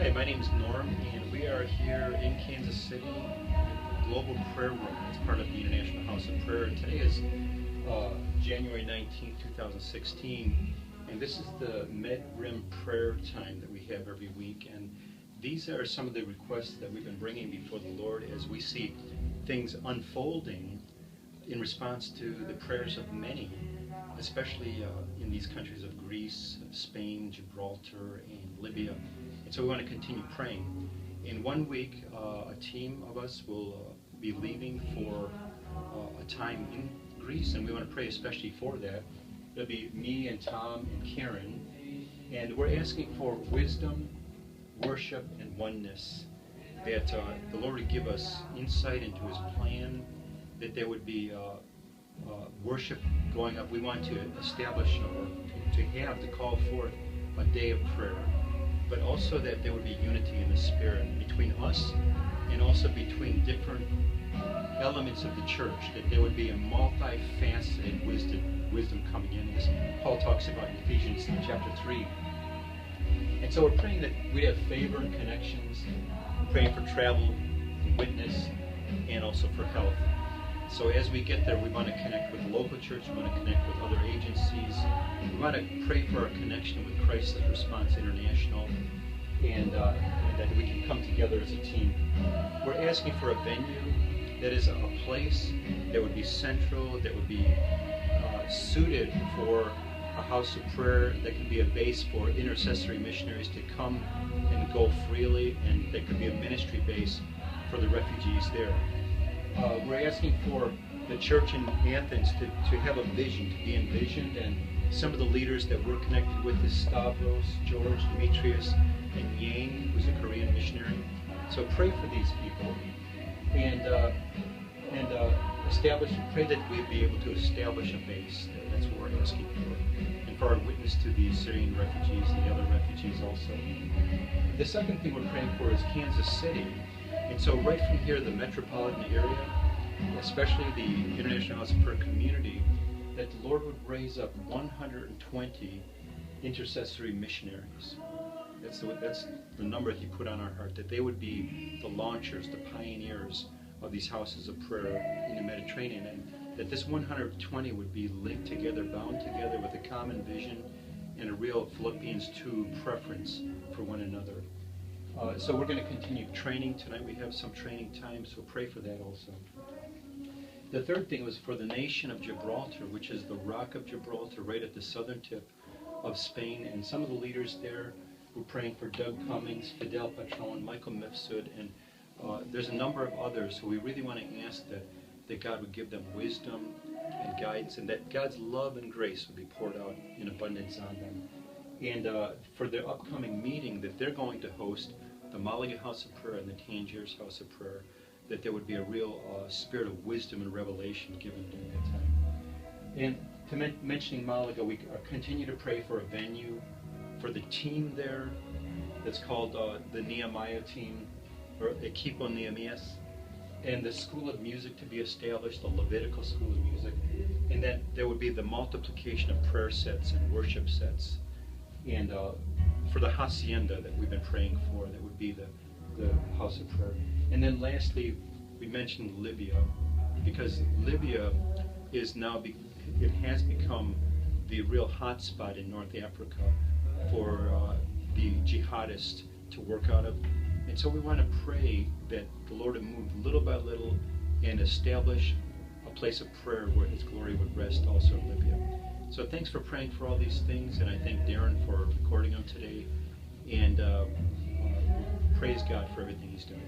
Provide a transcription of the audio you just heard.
Hi, my name is Norm, and we are here in Kansas City at the Global Prayer Room. It's part of the International House of Prayer. Today is January 19, 2016, and this is the Med-Rim prayer time that we have every week. And these are some of the requests that we've been bringing before the Lord as we see things unfolding in response to the prayers of many, especially in these countries of Greece, Spain, Gibraltar, and Libya. And so we want to continue praying. In 1 week, a team of us will be leaving for a time in Greece, and we want to pray especially for that. It'll be me and Tom and Karen, and we're asking for wisdom, worship, and oneness, that the Lord would give us insight into His plan, that there would be worship going up. We want to establish or to have, to call forth a day of prayer, but also that there would be unity in the Spirit between us and also between different elements of the church, that there would be a multifaceted wisdom coming in, as Paul talks about in Ephesians chapter 3. And so we're praying that we have favor and connections, praying for travel and witness, and also for health. So as we get there, we want to connect with the local church, we want to connect with other agencies, we want to pray for our connection with Crisis Response International, and that we can come together as a team. We're asking for a venue that is a place that would be central, that would be suited for a house of prayer, that could be a base for intercessory missionaries to come and go freely, and that could be a ministry base for the refugees there. We're asking for the church in Athens to have a vision, to be envisioned, and some of the leaders that we're connected with is Stavros, George, Demetrius, and Yang, who's a Korean missionary. So pray for these people, and pray that we'd be able to establish a base. That's what we're asking for. And for our witness to the Syrian refugees and the other refugees also. The second thing we're praying for is Kansas City. And so right from here, the metropolitan area, especially the International House of Prayer community, that the Lord would raise up 120 intercessory missionaries. That's the number He put on our heart, that they would be the launchers, the pioneers of these houses of prayer in the Mediterranean, and that this 120 would be linked together, bound together with a common vision and a real Philippians 2 preference for one another. So we're going to continue training tonight. We have some training time, so pray for that also. The third thing was for the nation of Gibraltar, which is the Rock of Gibraltar, right at the southern tip of Spain. And some of the leaders there, we're praying for Doug Cummings, Fidel Patron, Michael Mifsud, and there's a number of others who we really want to ask that God would give them wisdom and guidance, and that God's love and grace would be poured out in abundance on them. And for their upcoming meeting that they're going to host, the Malaga House of Prayer and the Tangiers House of Prayer, that there would be a real spirit of wisdom and revelation given during that time. And to mentioning Malaga, we continue to pray for a venue, for the team there that's called the Nehemiah team, or Equipo Nehemias, and the School of Music to be established, the Levitical School of Music, and that there would be the multiplication of prayer sets and worship sets. And for the hacienda that we've been praying for, that would be the house of prayer. And then lastly, we mentioned Libya, because Libya is now, it has become the real hot spot in North Africa for the jihadists to work out of. And so we want to pray that the Lord would move little by little and establish a place of prayer where His glory would rest also in Libya. So thanks for praying for all these things, and I thank Darren for recording them today, and praise God for everything He's doing.